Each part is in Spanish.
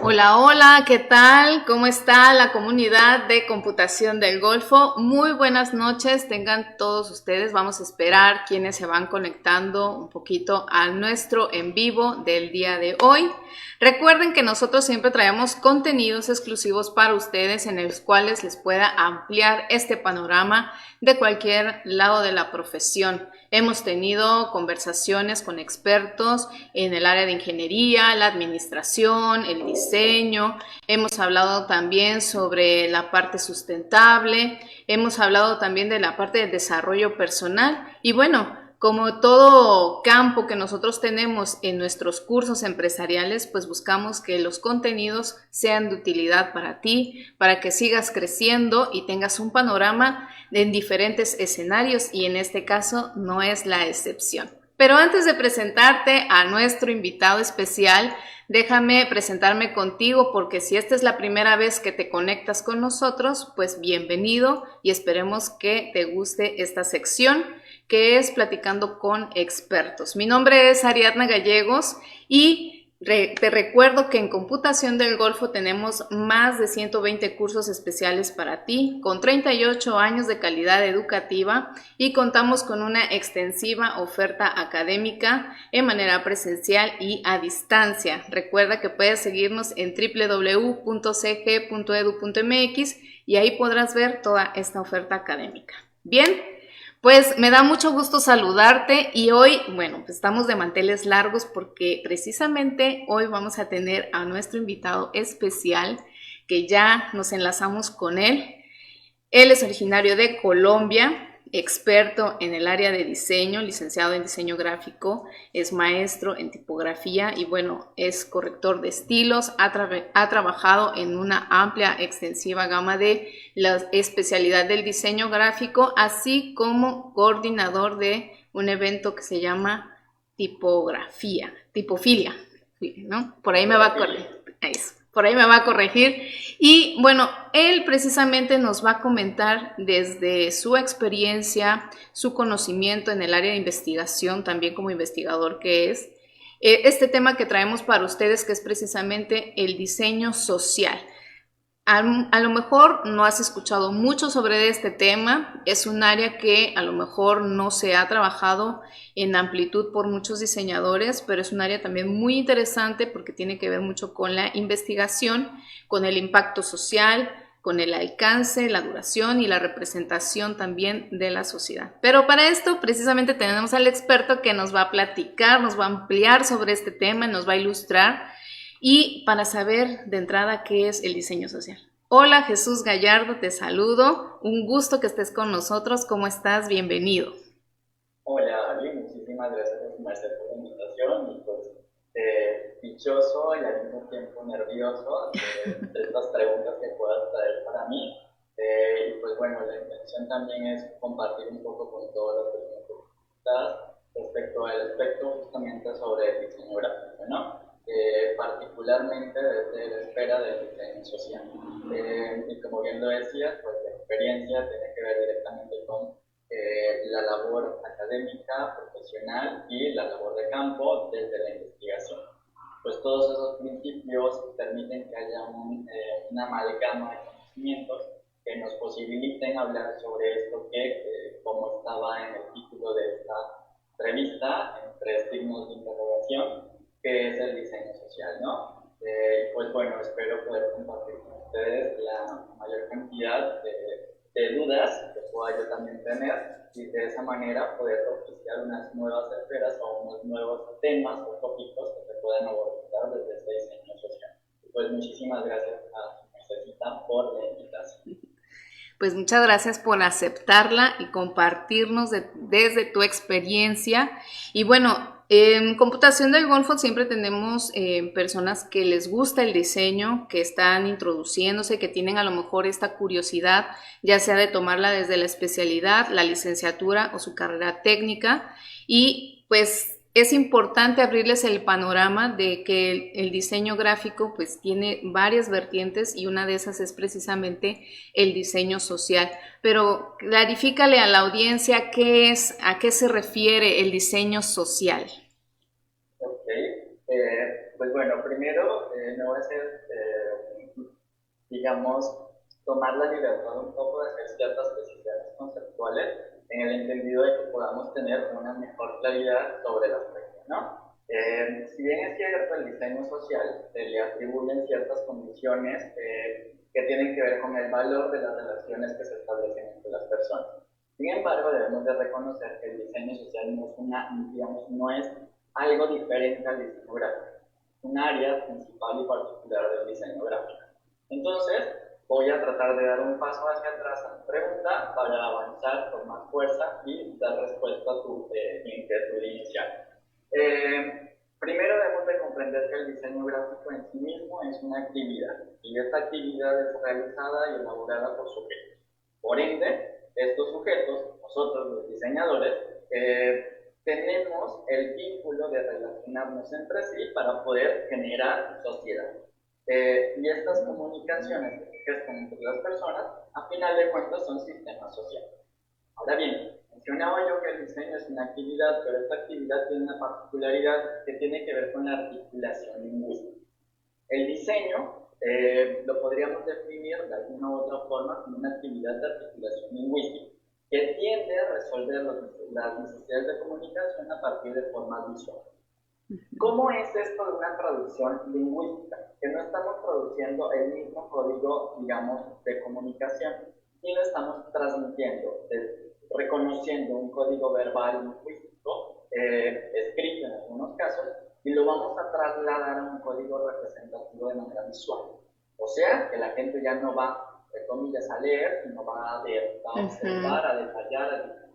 Hola, hola, ¿qué tal? ¿Cómo está la comunidad de computación del Golfo? Muy buenas noches, tengan todos ustedes. Vamos a esperar quienes se van conectando un poquito a nuestro en vivo del día de hoy. Recuerden que nosotros siempre traemos contenidos exclusivos para ustedes en los cuales les pueda ampliar este panorama de cualquier lado de la profesión. Hemos tenido conversaciones con expertos en el área de ingeniería, la administración, el diseño. Hemos hablado también sobre la parte sustentable. Hemos hablado también de la parte del desarrollo personal. Y bueno, como todo campo que nosotros tenemos en nuestros cursos empresariales, pues buscamos que los contenidos sean de utilidad para ti, para que sigas creciendo y tengas un panorama en diferentes escenarios, y en este caso no es la excepción. Pero antes de presentarte a nuestro invitado especial, déjame presentarme contigo, porque si esta es la primera vez que te conectas con nosotros, pues bienvenido y esperemos que te guste esta sección que es Platicando con Expertos. Mi nombre es Ariadna Gallegos y te recuerdo que en Computación del Golfo tenemos más de 120 cursos especiales para ti, con 38 años de calidad educativa, y contamos con una extensiva oferta académica en manera presencial y a distancia. Recuerda que puedes seguirnos en www.cg.edu.mx y ahí podrás ver toda esta oferta académica. Bien, pues me da mucho gusto saludarte y hoy, bueno, pues estamos de manteles largos porque precisamente hoy vamos a tener a nuestro invitado especial, que ya nos enlazamos con él. Él es originario de Colombia, experto en el área de diseño, licenciado en diseño gráfico, es maestro en tipografía y bueno, es corrector de estilos, ha trabajado en una amplia, extensiva gama de la especialidad del diseño gráfico, así como coordinador de un evento que se llama tipofilia, ¿no? Por ahí me va a corregir. Por ahí me va a corregir. Y bueno, él precisamente nos va a comentar desde su experiencia, su conocimiento en el área de investigación, también como investigador que es, este tema que traemos para ustedes, que es precisamente el diseño social. A lo mejor no has escuchado mucho sobre este tema, es un área que a lo mejor no se ha trabajado en amplitud por muchos diseñadores, pero es un área también muy interesante porque tiene que ver mucho con la investigación, con el impacto social, con el alcance, la duración y la representación también de la sociedad. Pero para esto precisamente tenemos al experto que nos va a platicar, nos va a ampliar sobre este tema, nos va a ilustrar. Y para saber de entrada qué es el diseño social. Hola, Jesús Gallardo, te saludo. Un gusto que estés con nosotros. ¿Cómo estás? Bienvenido. Hola, Ali, muchísimas gracias por la invitación y pues dichoso y al mismo tiempo nervioso de estas preguntas que puedas traer para mí. Y pues bueno, la intención también es compartir un poco con todas las personas respecto al aspecto justamente sobre el diseño gráfico, ¿no? Particularmente desde la esfera del diseño social. Y como bien lo decías, pues la experiencia tiene que ver directamente con la labor académica, profesional y la labor de campo desde la investigación. Pues todos esos principios permiten que haya una amalgama de conocimientos que nos posibiliten hablar sobre esto que, como estaba en el título de esta revista, en 3 signos de interrogación, que es el diseño social, ¿no? Pues bueno, espero poder compartir con ustedes la mayor cantidad de dudas que pueda yo también tener y de esa manera poder propiciar unas nuevas esferas o unos nuevos temas o tópicos que se puedan abordar desde este diseño social. Y pues muchísimas gracias a Mercedita por la invitación. Pues muchas gracias por aceptarla y compartirnos desde tu experiencia. Y bueno, en Computación del Golfo siempre tenemos personas que les gusta el diseño, que están introduciéndose, que tienen a lo mejor esta curiosidad, ya sea de tomarla desde la especialidad, la licenciatura o su carrera técnica. Y pues es importante abrirles el panorama de que el diseño gráfico pues tiene varias vertientes y una de esas es precisamente el diseño social. Pero clarifícale a la audiencia qué es, a qué se refiere el diseño social. Ok, pues bueno, primero me voy a hacer, digamos, tomar la libertad un poco de hacer ciertas precisiones conceptuales en el entendido de que podamos tener una mejor claridad sobre la aspecto, ¿no? Si bien es cierto, el diseño social se le atribuyen ciertas condiciones que tienen que ver con el valor de las relaciones que se establecen entre las personas. Sin embargo, debemos de reconocer que el diseño social no es, no es algo diferente al diseño gráfico, es un área principal y particular del diseño gráfico. Entonces, voy a tratar de dar un paso hacia atrás a tu pregunta para avanzar con más fuerza y dar respuesta a tu inquietud inicial. Primero debemos de comprender que el diseño gráfico en sí mismo es una actividad y esta actividad es realizada y elaborada por sujetos. Por ende, estos sujetos, nosotros los diseñadores, tenemos el vínculo de relacionarnos entre sí para poder generar sociedad. Y estas comunicaciones que se gestan entre las personas, a final de cuentas, son sistemas sociales. Ahora bien, mencionaba yo que el diseño es una actividad, pero esta actividad tiene una particularidad que tiene que ver con la articulación lingüística. El diseño lo podríamos definir de alguna u otra forma como una actividad de articulación lingüística que tiende a resolver las necesidades de comunicación a partir de formas visuales. ¿Cómo es esto de una traducción lingüística? Que no estamos traduciendo el mismo código, digamos, de comunicación, sino estamos transmitiendo, reconociendo un código verbal lingüístico, escrito en algunos casos, y lo vamos a trasladar a un código representativo de manera visual. O sea, que la gente ya no va, entre comillas, a leer, sino va a ver, va a observar, a detallar, a dibujar.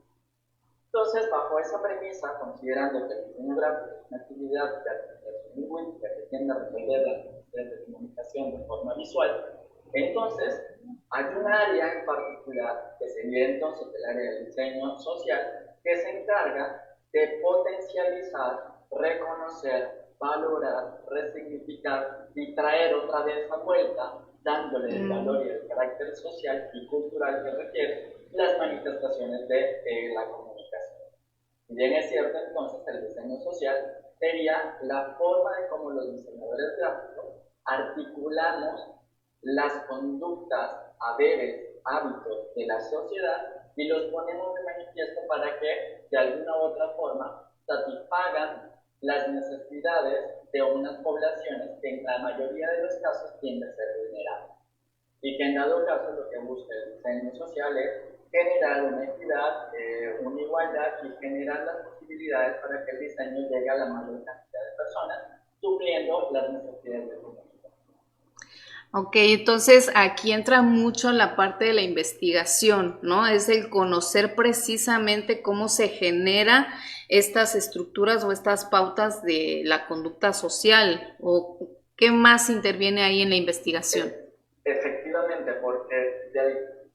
Entonces, bajo esa premisa, considerando que el diseño gráfico es una actividad de articulación lingüística que tiende a resolver las necesidades de comunicación de forma visual, entonces hay un área en particular, que sería entonces el área del diseño social, que se encarga de potencializar, reconocer, valorar, resignificar y traer otra vez a vuelta, dándole el valor y el carácter social y cultural que requiere las manifestaciones de la comunicación. Si bien es cierto, entonces, el diseño social sería la forma de cómo los diseñadores gráficos articulamos las conductas, haberes, hábitos de la sociedad y los ponemos de manifiesto para que, de alguna u otra forma, satisfagan las necesidades de unas poblaciones que en la mayoría de los casos tienden a ser vulnerables. Y que en dado caso lo que busca el diseño social es generar una equidad, una igualdad y generar las posibilidades para que el diseño llegue a la mayor cantidad de personas, supliendo las necesidades de comunidad. Ok, entonces aquí entra mucho la parte de la investigación, ¿no? Es el conocer precisamente cómo se generan estas estructuras o estas pautas de la conducta social, o qué más interviene ahí en la investigación. Efectivamente, porque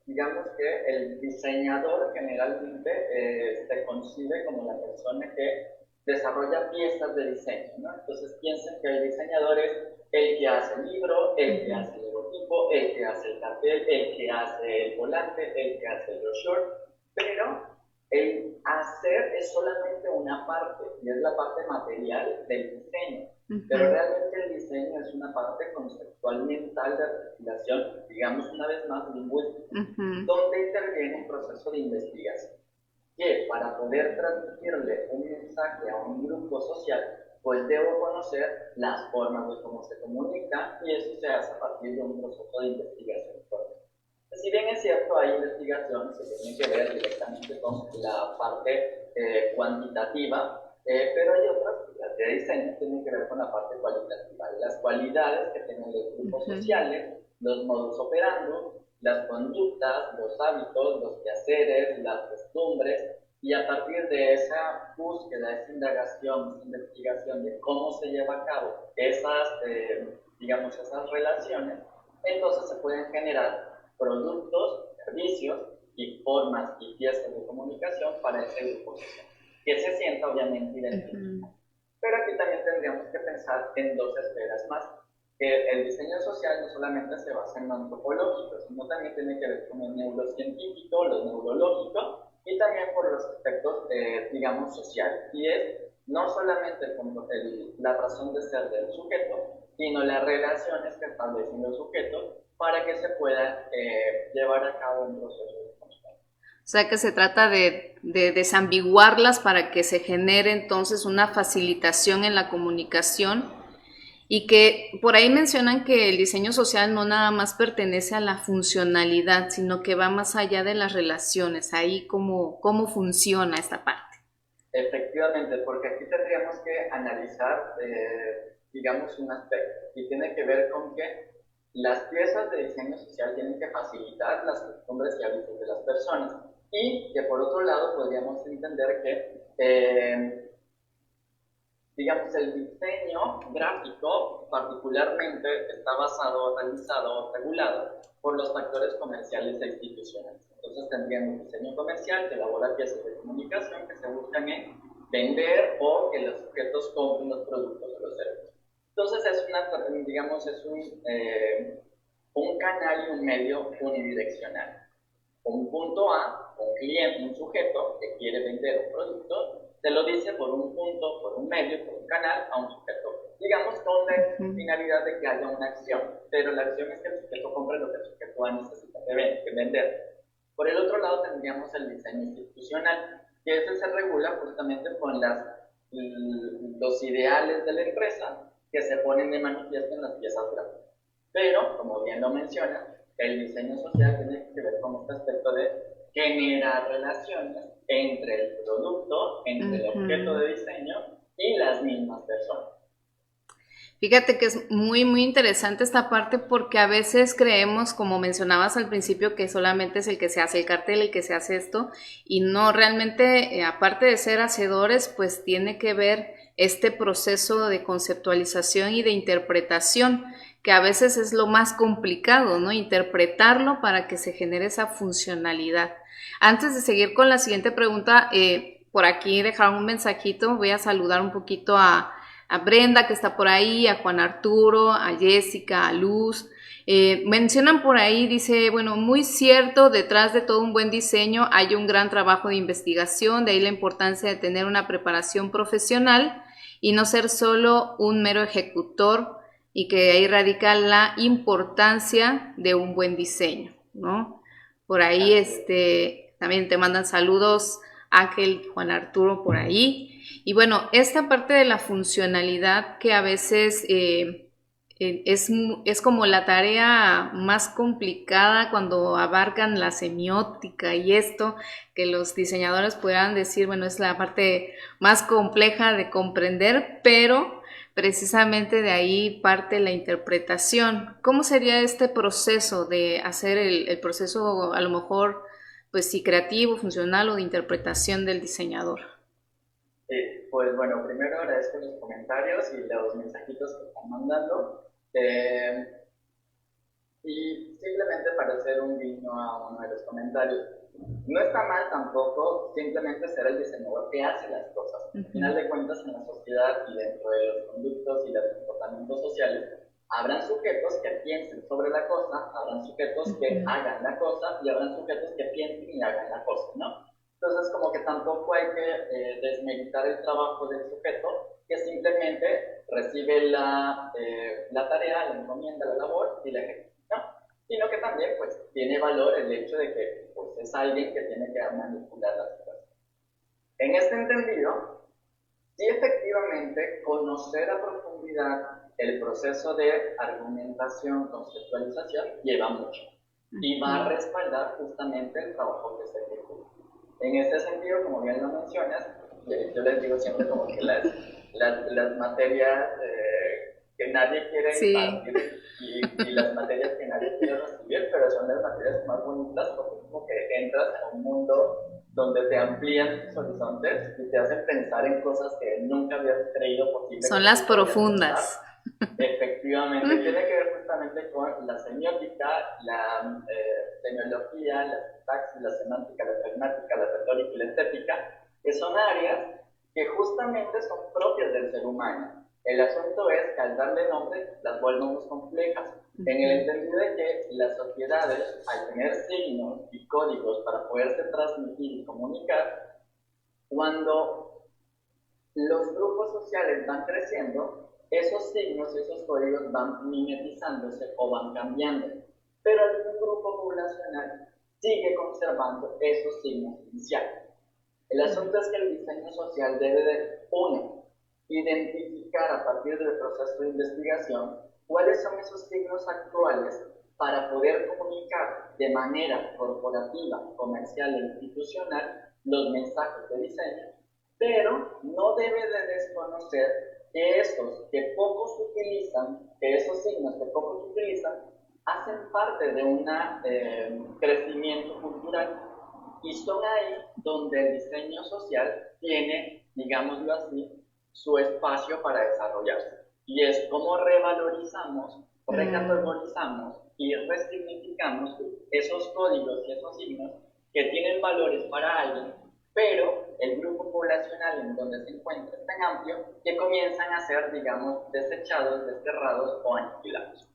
digamos que el diseñador generalmente se concibe como la persona que desarrolla piezas de diseño, ¿no? Entonces piensen que el diseñador es el que hace el libro, el que hace el logotipo, el que hace el cartel, el que hace el volante, el que hace el brochure, pero el hacer es solamente una parte, y es la parte material del diseño. Pero realmente el diseño es una parte conceptual mental de articulación, digamos una vez más lingüística, donde interviene un proceso de investigación, que para poder transmitirle un mensaje a un grupo social, pues debo conocer las formas de cómo se comunica, y eso se hace a partir de un proceso de investigación. Si bien es cierto, hay investigaciones que tienen que ver directamente con la parte cuantitativa, pero hay otras, las de diseño, tienen que ver con la parte cualitativa, las cualidades que tienen los grupos sociales, los modus operandi, las conductas, los hábitos, los quehaceres, las costumbres, y a partir de esa búsqueda, esa indagación, esa investigación de cómo se lleva a cabo esas, digamos, esas relaciones, entonces se pueden generar productos, servicios y formas y piezas de comunicación para ese grupo social, que se sienta obviamente identificado. Pero aquí también tendríamos que pensar en dos esferas más. Que el diseño social no solamente se basa en lo antropológico, sino también tiene que ver con lo neurocientífico, lo neurológico, y también por los aspectos, digamos, sociales. Y es no solamente la razón de ser del sujeto, sino las relaciones que establecen los sujetos para que se pueda llevar a cabo un proceso de construcción. O sea que se trata de desambiguarlas para que se genere entonces una facilitación en la comunicación y que por ahí mencionan que el diseño social no nada más pertenece a la funcionalidad, sino que va más allá de las relaciones, ahí cómo funciona esta parte. Efectivamente, porque aquí tendríamos que analizar, digamos, un aspecto y tiene que ver con que las piezas de diseño social tienen que facilitar las costumbres y hábitos de las personas y que por otro lado podríamos entender que digamos, el diseño gráfico particularmente está realizado o regulado por los factores comerciales e institucionales. Entonces tendríamos diseño comercial que elabora piezas de comunicación que se buscan en vender o que los sujetos compren los productos o los servicios. Entonces es un canal y un medio unidireccional. Un punto A, un cliente, un sujeto que quiere vender un producto, se lo dice por un punto, por un medio, por un canal a un sujeto. Digamos con la finalidad de que haya una acción, pero la acción es que el sujeto compre lo que el sujeto va a necesitar de vender. Por el otro lado tendríamos el diseño institucional, que ese se regula justamente con los ideales de la empresa que se ponen de manifiesto en las piezas gráficas. Pero, como bien lo menciona, el diseño social tiene que ver con este aspecto de generar relaciones entre el producto, entre el objeto de diseño y las mismas personas. Fíjate que es muy, muy interesante esta parte porque a veces creemos, como mencionabas al principio, que solamente es el que se hace el cartel, el que se hace esto, y no, realmente, aparte de ser hacedores, pues tiene que ver este proceso de conceptualización y de interpretación, que a veces es lo más complicado, ¿no? Interpretarlo para que se genere esa funcionalidad. Antes de seguir con la siguiente pregunta, por aquí dejaron un mensajito, voy a saludar un poquito a Brenda que está por ahí, a Juan Arturo, a Jessica, a Luz. Mencionan por ahí, dice, bueno, muy cierto, detrás de todo un buen diseño hay un gran trabajo de investigación, de ahí la importancia de tener una preparación profesional y no ser solo un mero ejecutor y que ahí radica la importancia de un buen diseño, ¿no? Por ahí también te mandan saludos Ángel, Juan Arturo por ahí. Y bueno, esta parte de la funcionalidad que a veces es como la tarea más complicada cuando abarcan la semiótica y esto, que los diseñadores puedan decir, bueno, es la parte más compleja de comprender, pero precisamente de ahí parte la interpretación. ¿Cómo sería este proceso de hacer el proceso a lo mejor, pues sí, creativo, funcional o de interpretación del diseñador? Pues bueno, primero agradezco los comentarios y los mensajitos que están mandando. Y simplemente para hacer un guiño a uno de los comentarios, no está mal tampoco simplemente ser el diseñador que hace las cosas. Al final de cuentas, en la sociedad y dentro de los conductos y los comportamientos sociales, habrán sujetos que piensen sobre la cosa, habrán sujetos que hagan la cosa y habrán sujetos que piensen y hagan la cosa, ¿no? Entonces, como que tampoco hay que desmeritar el trabajo del sujeto que simplemente recibe la tarea, la encomienda, la labor y la ejecuta, ¿no? Sino que también pues tiene valor el hecho de que pues, es alguien que tiene que manipular las cosas. En este entendido, sí efectivamente conocer a profundidad el proceso de argumentación, conceptualización lleva mucho y va a respaldar justamente el trabajo que se ejecuta. En este sentido, como bien lo mencionas, yo les digo siempre como que las materias que nadie quiere impartir y las materias que nadie quiere recibir, pero son las materias más bonitas porque como que entras a un mundo donde te amplían tus horizontes y te hacen pensar en cosas que nunca habías creído posible. Son las profundas. Efectivamente, tiene que ver justamente con la semiótica, la semiología, la sintaxis, la semántica, la pragmática, la retórica y la estética, que son áreas que justamente son propias del ser humano. El asunto es que al darle nombre las volvemos complejas, en el entendido de que las sociedades, al tener signos y códigos para poderse transmitir y comunicar, cuando los grupos sociales van creciendo, esos signos y esos códigos van mimetizándose o van cambiando, pero algún grupo poblacional sigue conservando esos signos iniciales. El asunto es que el diseño social debe de, uno, identificar a partir del proceso de investigación cuáles son esos signos actuales para poder comunicar de manera corporativa, comercial e institucional los mensajes de diseño, pero no debe de desconocer que estos que pocos utilizan, que esos signos que pocos utilizan, hacen parte de un crecimiento cultural y son ahí donde el diseño social tiene, digámoslo así, su espacio para desarrollarse. Y es cómo revalorizamos, recategorizamos y resignificamos esos códigos y esos signos que tienen valores para alguien, pero el grupo poblacional en donde se encuentra es tan amplio que comienzan a ser, digamos, desechados, desterrados o aniquilados.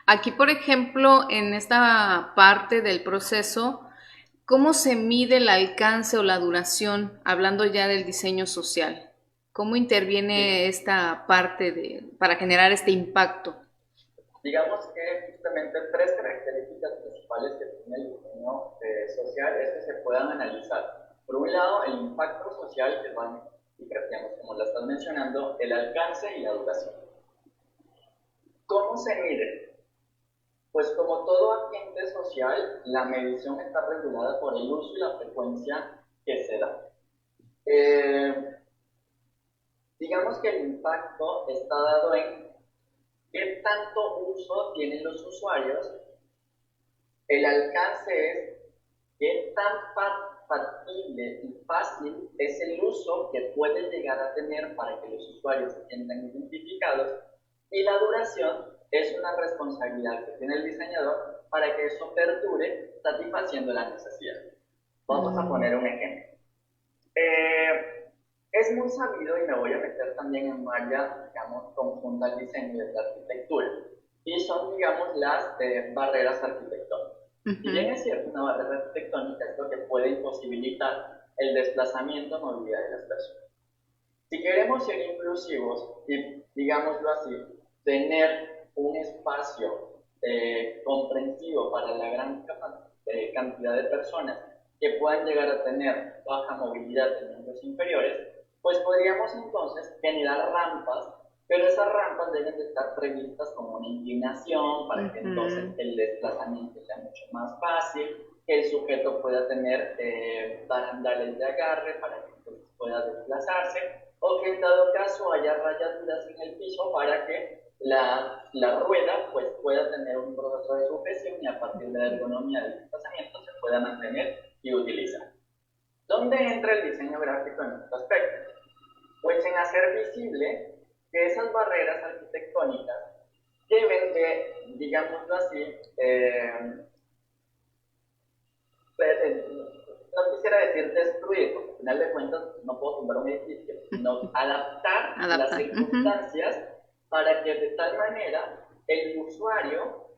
Aquí, por ejemplo, en esta parte del proceso, ¿cómo se mide el alcance o la duración, hablando ya del diseño social? ¿Cómo interviene esta parte para generar este impacto? Digamos que justamente tres características principales que tiene el diseño social es que se puedan analizar. Por un lado, el impacto social que van y creciendo, como lo estás mencionando, el alcance y la duración. ¿Cómo se mide? Pues como todo agente social, la medición está regulada por el uso y la frecuencia que se da. Digamos que el impacto está dado en qué tanto uso tienen los usuarios. El alcance es qué tan factible y fácil es el uso que pueden llegar a tener para que los usuarios se sientan identificados. Y la duración es una responsabilidad que tiene el diseñador para que eso perdure satisfaciendo la necesidad. Vamos a poner un ejemplo. Es muy sabido, y me voy a meter también en un área, digamos, conjunta al diseño de la arquitectura, y son, digamos, las barreras arquitectónicas. Si bien es cierto, una barrera arquitectónica es lo que puede imposibilitar el desplazamiento o movilidad de las personas. Si queremos ser inclusivos y, digámoslo así, tener un espacio comprensivo para la gran cantidad de personas que puedan llegar a tener baja movilidad en miembros inferiores, pues podríamos entonces generar rampas, pero esas rampas deben de estar previstas como una inclinación para que entonces el desplazamiento sea mucho más fácil, que el sujeto pueda tener barandales de agarre para que entonces pueda desplazarse, o que en dado caso haya rayaduras en el piso para que la rueda pues pueda tener un proceso de sujeción y a partir de la ergonomía del desplazamiento se pueda mantener y utilizar. ¿Dónde entra el diseño gráfico en este aspecto? Pues en hacer visible que esas barreras arquitectónicas deben de, digámoslo así, no quisiera decir destruir, porque al final de cuentas no puedo tumbar un edificio, sino adaptar las circunstancias para que de tal manera el usuario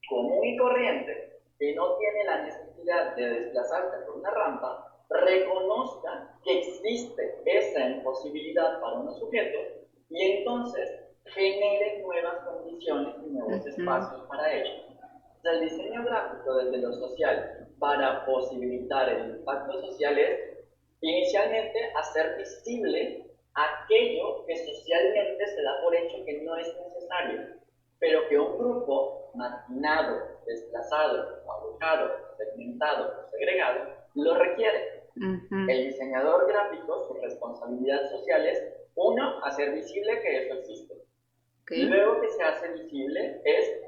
común y corriente que no tiene la necesidad de desplazarse por una rampa reconozca que existe esa imposibilidad para unos sujetos y entonces genere nuevas condiciones y nuevos espacios para ellos. O sea, el diseño gráfico desde lo social para posibilitar el impacto social es inicialmente hacer visible aquello que socialmente se da por hecho que no es necesario, pero que un grupo marginado, desplazado, abrujado, segmentado o segregado lo requiere. El diseñador gráfico, su responsabilidad social es, uno, hacer visible que eso existe. Luego que se hace visible es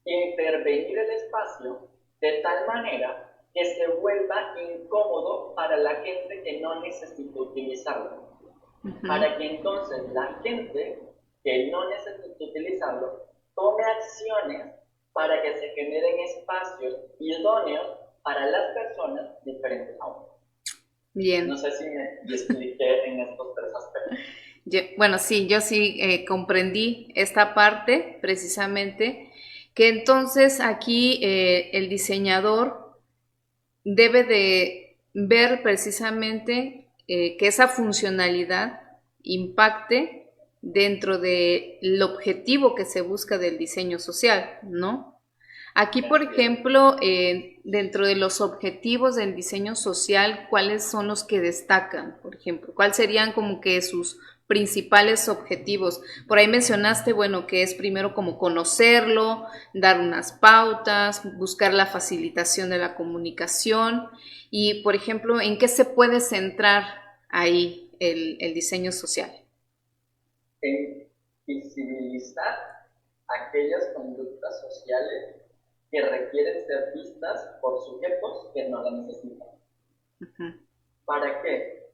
intervenir el espacio de tal manera que se vuelva incómodo para la gente que no necesita utilizarlo. Para que entonces la gente que no necesita utilizarlo tome acciones para que se generen espacios idóneos para las personas diferentes a uno. Bien. No sé si me expliqué en estos tres aspectos. Bueno, sí, yo sí comprendí esta parte precisamente, que entonces aquí el diseñador debe de ver precisamente que esa funcionalidad impacte dentro del objetivo que se busca del diseño social, ¿no? Aquí, por ejemplo, dentro de los objetivos del diseño social, ¿cuáles son los que destacan? Por ejemplo, ¿cuáles serían como que sus principales objetivos? Por ahí mencionaste, bueno, que es primero como conocerlo, dar unas pautas, buscar la facilitación de la comunicación y, por ejemplo, ¿en qué se puede centrar ahí el diseño social? En visibilizar aquellas conductas sociales que requieren ser vistas por sujetos que no la necesitan. Uh-huh. ¿Para qué?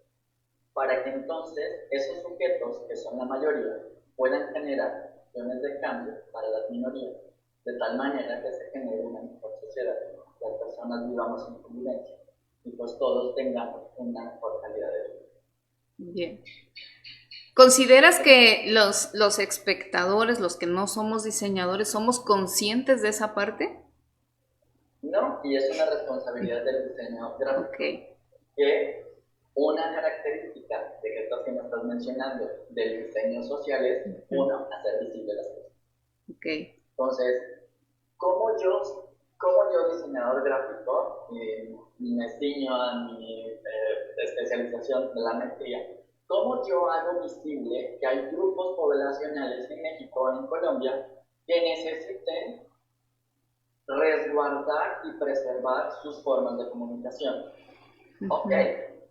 Para que entonces esos sujetos, que son la mayoría, puedan generar acciones de cambio para las minorías, de tal manera que se genere una mejor sociedad, que las personas vivamos en convivencia y pues todos tengamos una mejor calidad de vida. Bien. ¿Consideras que los espectadores, los que no somos diseñadores, somos conscientes de esa parte? No, y es una responsabilidad del diseño gráfico. Okay. Que una característica de que esto que me estás mencionando del diseño social es, uno, hacer visible las cosas. Okay. Entonces, ¿cómo yo diseñador gráfico, me ciño a mi especialización de la maestría, cómo yo hago visible que hay grupos poblacionales en México o en Colombia que necesiten resguardar y preservar sus formas de comunicación? Ok,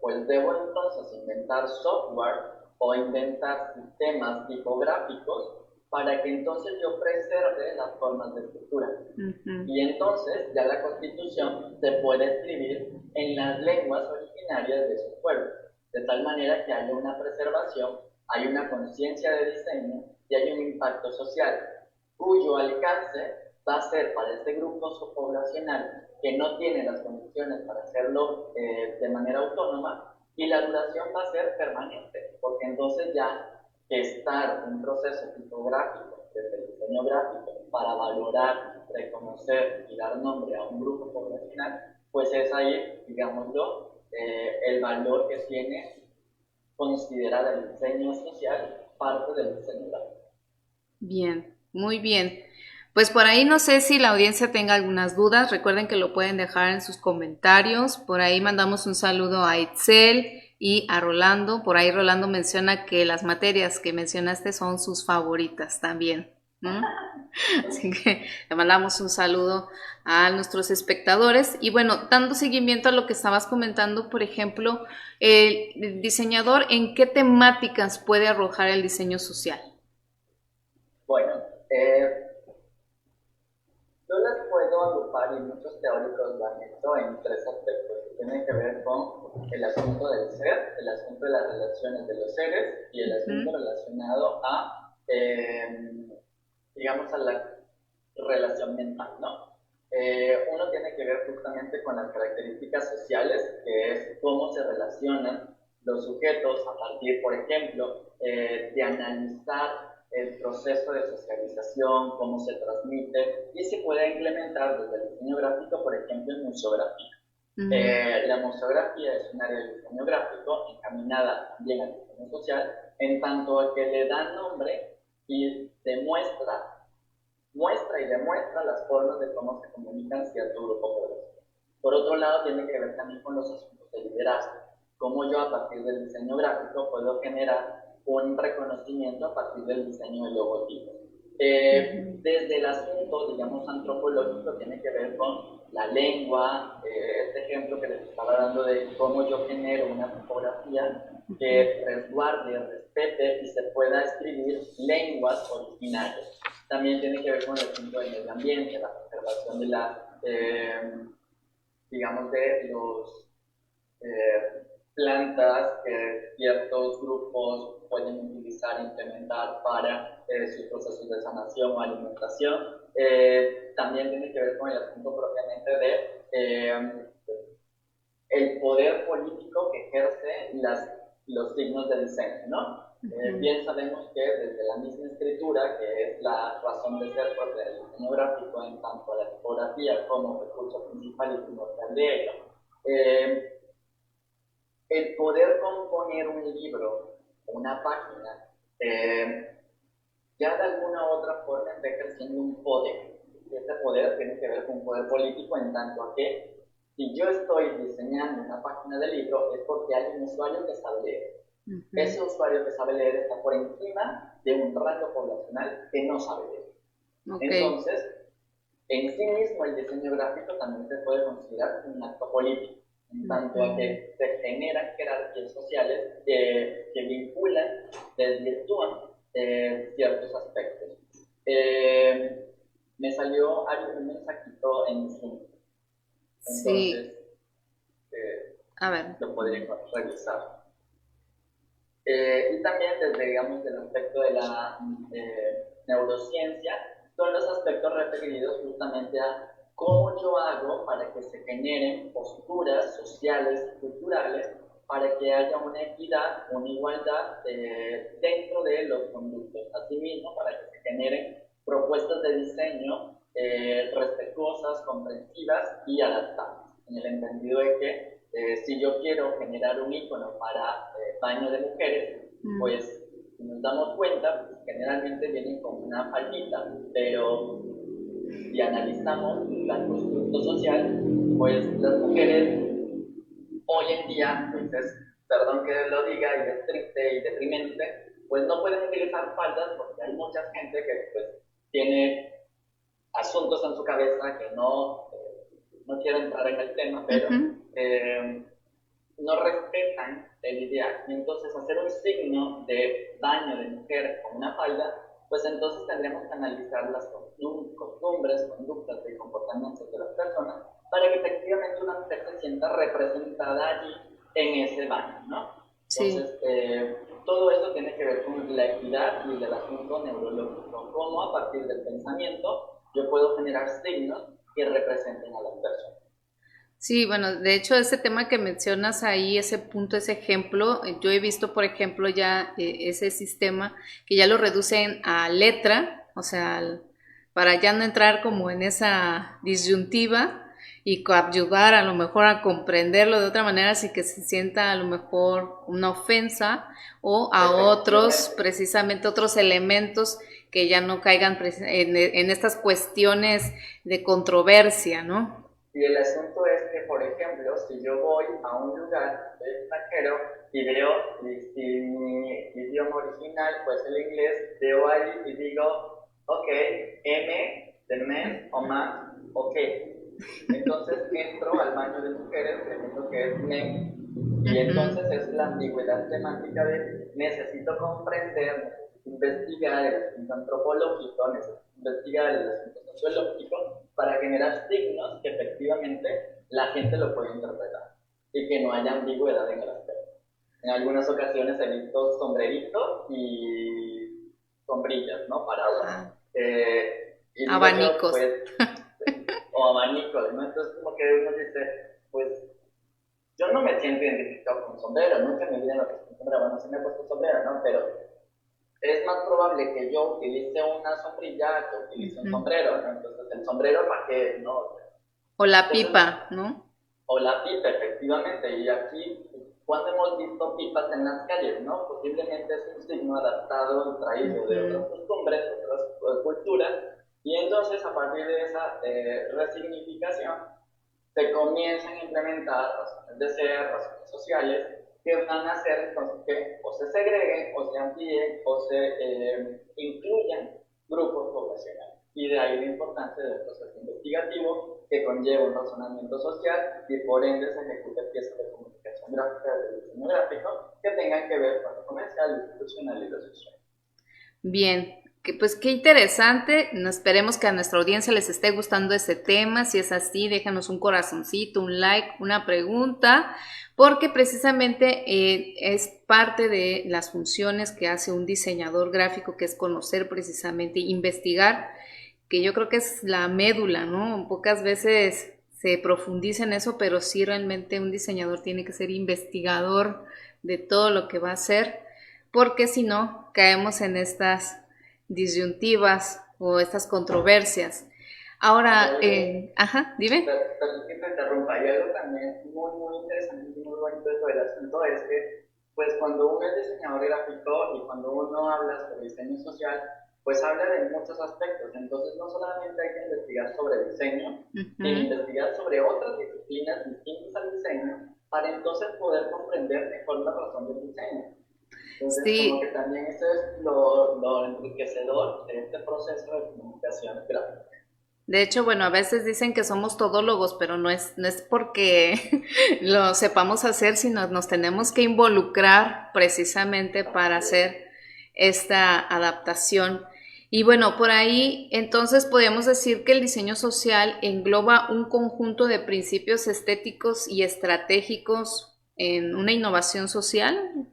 pues debo entonces inventar software o inventar sistemas tipográficos para que entonces yo preserve las formas de escritura. Y entonces ya la Constitución se puede escribir en las lenguas originarias de su pueblo, de tal manera que haya una preservación, hay una conciencia de diseño y hay un impacto social, cuyo alcance va a ser para este grupo poblacional que no tiene las condiciones para hacerlo de manera autónoma, y la duración va a ser permanente, porque entonces ya estar un proceso tipográfico desde el diseño gráfico para valorar, reconocer y dar nombre a un grupo poblacional, pues es ahí, digámoslo, el valor que tiene considerar el diseño social parte del diseño gráfico. Bien, muy bien. Pues por ahí no sé si la audiencia tenga algunas dudas. Recuerden que lo pueden dejar en sus comentarios. Por ahí mandamos un saludo a Itzel y a Rolando. Por ahí Rolando menciona que las materias que mencionaste son sus favoritas también. Así que le mandamos un saludo a nuestros espectadores. Y bueno, dando seguimiento a lo que estabas comentando, por ejemplo, el diseñador, ¿en qué temáticas puede arrojar el diseño social? Bueno, yo las puedo agrupar y muchos teóricos lo han hecho en tres aspectos que tienen que ver con el asunto del ser, el asunto de las relaciones de los seres y el asunto relacionado a, digamos, a la relación mental, ¿no? Uno tiene que ver justamente con las características sociales, que es cómo se relacionan los sujetos a partir, por ejemplo, de analizar el proceso de socialización, cómo se transmite, y se puede implementar desde el diseño gráfico, por ejemplo, en museografía. La museografía es un área del diseño gráfico encaminada también al diseño social, en tanto a que le da nombre y muestra y demuestra las formas de cómo se comunican cierto grupo poblacional. Por otro lado, tiene que ver también con los asuntos de liderazgo, cómo yo a partir del diseño gráfico puedo generar un reconocimiento a partir del diseño de logotipos. Desde el asunto, digamos, antropológico, tiene que ver con la lengua, este ejemplo que les estaba dando de cómo yo genero una tipografía que resguarde, respete y se pueda escribir lenguas originarias. También tiene que ver con el asunto del medio ambiente, la conservación de la, digamos, de los plantas que ciertos grupos pueden utilizar e implementar para sus procesos de sanación o alimentación. También tiene que ver con el asunto propiamente de el poder político que ejerce los signos de diseño, ¿no? Bien sabemos que desde la misma escritura, que es la razón de ser propia del diseño gráfico en tanto a la tipografía como recurso principal y primordial de ello, el poder componer un libro una página, ya de alguna u otra forma está ejerciendo un poder. Y este poder tiene que ver con un poder político en tanto a que si yo estoy diseñando una página de libro es porque hay un usuario que sabe leer. Ese usuario que sabe leer está por encima de un rango poblacional que no sabe leer. Entonces, en sí mismo el diseño gráfico también se puede considerar un acto político, en tanto a que se generan jerarquías sociales que vinculan, desvirtúan ciertos aspectos. Me salió un mensajito en Zoom. Entonces, a ver, lo podría revisar. Y también desde, digamos, el aspecto de la neurociencia, son los aspectos referidos justamente a cómo yo hago para que se generen posturas sociales y culturales para que haya una equidad, una igualdad dentro de los conductos. Asimismo, para que se generen propuestas de diseño respetuosas, comprensivas y adaptables, en el entendido de que si yo quiero generar un icono para baño de mujeres, pues si nos damos cuenta, pues, generalmente vienen con una faldita, pero si analizamos el constructo social, pues las mujeres hoy en día, pues perdón que lo diga y es triste y deprimente, pues no pueden utilizar faldas porque hay mucha gente que pues tiene asuntos en su cabeza que no quiero entrar en el tema, pero no respetan el ideal. Y entonces hacer un signo de baño de mujer con una falda, pues entonces tendríamos que analizar las costumbres, conductas y comportamientos de las personas para que efectivamente una mujer se sienta representada allí en ese baño, ¿no? Entonces, todo esto tiene que ver con la equidad y el asunto neurológico, cómo a partir del pensamiento yo puedo generar signos que representen a las personas. Sí, bueno, de hecho ese tema que mencionas ahí, ese punto, ese ejemplo, yo he visto, por ejemplo, ya ese sistema que ya lo reducen a letra, o sea, para ya no entrar como en esa disyuntiva y ayudar a lo mejor a comprenderlo de otra manera, así que se sienta a lo mejor una ofensa o a otros, precisamente otros elementos que ya no caigan en estas cuestiones de controversia, ¿no? Y el asunto es que, por ejemplo, si yo voy a un lugar extranjero y veo, si mi idioma original pues el inglés, veo ahí y digo, ok, M de mes o más, ok. Entonces entro al baño de mujeres creyendo que es men, y entonces es la ambigüedad semántica de necesito comprender, necesito investigar el asunto antropológico, necesito investigar el asunto sociológico para generar signos que efectivamente la gente lo puede interpretar y que no haya ambigüedad en el aspecto. En algunas ocasiones he visto sombreritos y sombrillas, ¿no? Paraguas. Y abanicos. Pues, o abanicos, ¿no? Entonces como que uno dice, pues yo no me siento identificado con sombrero, nunca me olvidé lo que es un sombrero, bueno, sí me he puesto sombrero, ¿no? Pero es más probable que yo utilice una sombrilla que utilice un sombrero, ¿no? Entonces, ¿el sombrero para qué, no? O la pipa, ¿no? O la pipa, efectivamente. Y aquí, cuando hemos visto pipas en las calles, ¿no? Posiblemente es un signo adaptado y traído de otras costumbres, otras culturas. Y entonces, a partir de esa resignificación, se comienzan a implementar razones de ser, razones sociales, que van a hacer entonces que o se segreguen, o se amplíen, o se incluyan grupos poblacionales. Y de ahí la importancia del proceso investigativo que conlleva un razonamiento social y por ende se ejecuta piezas de comunicación gráfica, de diseño gráfico, que tengan que ver con lo comercial, institucional y lo social. Bien, pues qué interesante. Esperemos que a nuestra audiencia les esté gustando este tema. Si es así, déjanos un corazoncito, un like, una pregunta, porque precisamente es parte de las funciones que hace un diseñador gráfico, que es conocer precisamente, investigar, que yo creo que es la médula, ¿no? Pocas veces se profundiza en eso, pero sí realmente un diseñador tiene que ser investigador de todo lo que va a hacer, porque si no, caemos en estas disyuntivas o estas controversias. Ahora, ajá, dime. Perdón que te interrumpa, y algo también muy, muy interesante y muy bonito del asunto es que, pues cuando uno es diseñador gráfico y cuando uno habla sobre diseño social, pues habla de muchos aspectos. Entonces no solamente hay que investigar sobre diseño, sino investigar sobre otras disciplinas distintas al diseño para entonces poder comprender mejor la razón del diseño. Entonces, como que Sí, también eso es lo enriquecedor de este proceso de comunicación gráfica. de hecho, bueno, a veces dicen que somos todólogos, pero no es porque lo sepamos hacer, sino nos tenemos que involucrar precisamente para hacer esta adaptación. Y bueno, por ahí entonces podemos decir que el diseño social engloba un conjunto de principios estéticos y estratégicos en una innovación social,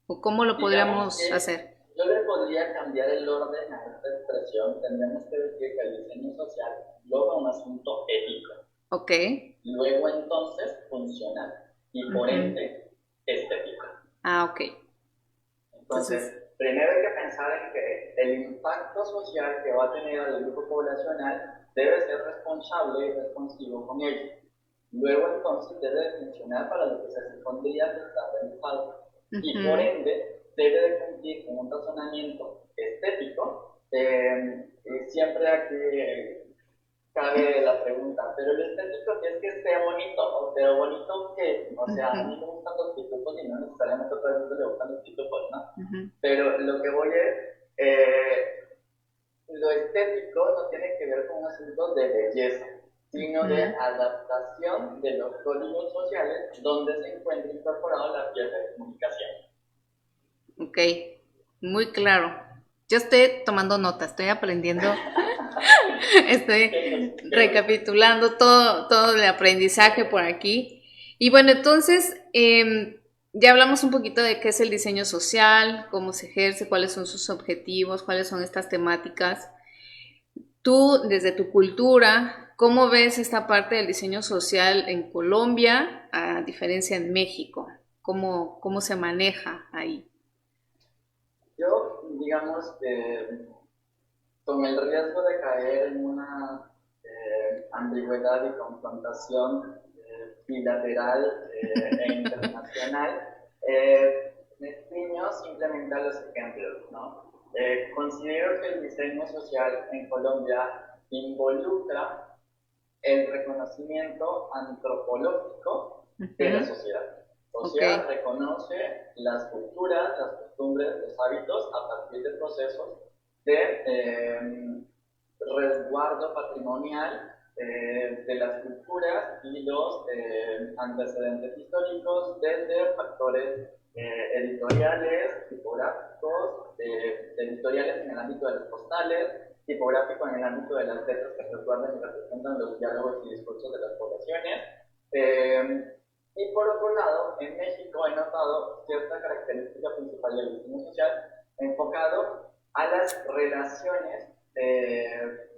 ¿o cómo lo Digamos podríamos que hacer? yo le podría cambiar el orden a esta expresión. Tendríamos que decir que el diseño social engloba un asunto ético. Ok. Luego entonces funcional y por Ujú. ende estético. Ah, ok. Entonces, Entonces, primero hay que pensar en que el impacto social que va a tener al grupo poblacional debe ser responsable y responsivo con ello. Luego entonces debe funcionar para lo que se supondría que está realizado y por ujú. ende debe de cumplir con un razonamiento estético. Siempre aquí cabe la pregunta, pero el estético es que esté bonito, pero bonito que, o sea, a mí Ujú, me gustan los pitufos y no necesariamente a todo el mundo le gustan los pitufos, ¿no? ujú, Pero lo que voy es, lo estético no tiene que ver con un asunto de belleza, sino de ujú. adaptación de los códigos sociales donde se encuentra incorporado la pieza de comunicación. Ok, muy claro. Yo estoy tomando nota, estoy aprendiendo, estoy Qué gusto. recapitulando todo el aprendizaje por aquí. Y bueno, entonces ya hablamos un poquito de qué es el diseño social, cómo se ejerce, cuáles son sus objetivos, cuáles son estas temáticas. Tú, desde tu cultura, ¿cómo ves esta parte del diseño social en Colombia a diferencia en México? ¿Cómo se maneja ahí? Yo, digamos, con el riesgo de caer en una ambigüedad y confrontación bilateral e internacional, me ciño simplemente a los ejemplos, ¿no? Considero que el diseño social en Colombia involucra el reconocimiento antropológico de la Ujú. sociedad. O Ok. sea, reconoce las culturas, las costumbres, los hábitos a partir de procesos de resguardo patrimonial de las culturas y los antecedentes históricos desde factores editoriales, tipográficos, editoriales en el ámbito de las postales, tipográfico en el ámbito de las letras que resguardan y representan los diálogos y discursos de las poblaciones. Y por otro lado, en México he notado cierta característica principal del diseño social enfocado a las relaciones,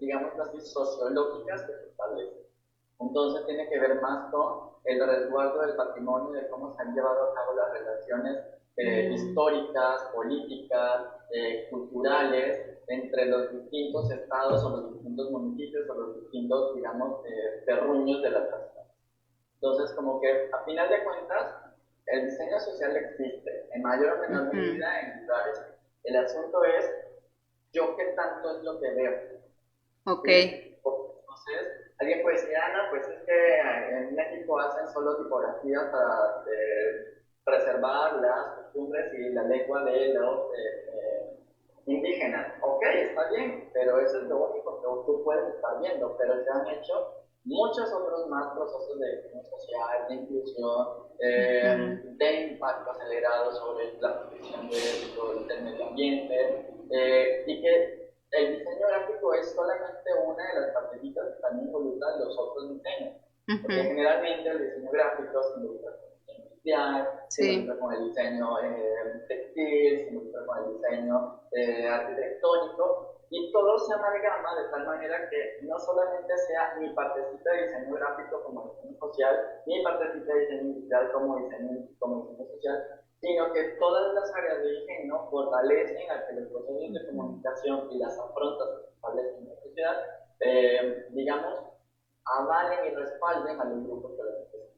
digamos así, sociológicas que se establecen. Entonces tiene que ver más con el resguardo del patrimonio, de cómo se han llevado a cabo las relaciones Mm, históricas, políticas, culturales entre los distintos estados o los distintos municipios o los distintos, digamos, terruños de la nación. Entonces, como que a final de cuentas, el diseño social existe en mayor o menor ujú. medida en lugares. El asunto es yo qué tanto es lo que veo. Ok. ¿Sí? Entonces, alguien puede decir, ah, no, pues es que en México hacen solo tipografías para preservar las costumbres y la lengua de los indígenas. Ok, está bien, pero eso es lo único que tú puedes estar viendo, pero se han hecho muchos otros más procesos de inclusión social, de inclusión, Ujú. de impacto acelerado sobre la protección del medio ambiente, y que el diseño gráfico es solamente una de las partecitas que también involucran los otros diseños. Porque Ujú. generalmente el diseño gráfico se involucra con el diseño industrial, se Sí. involucra con el diseño textil, se involucra con el diseño arquitectónico, y todo se amalgama de tal manera que no solamente sea mi partecita de diseño gráfico como diseño social, mi partecita de diseño industrial como diseño social, sino que todas las áreas de diseño fortalecen a que los procesos de Ujú. comunicación y las afrontas que se establecen en la sociedad, digamos, avalen y respalden a los grupos que lo necesitan.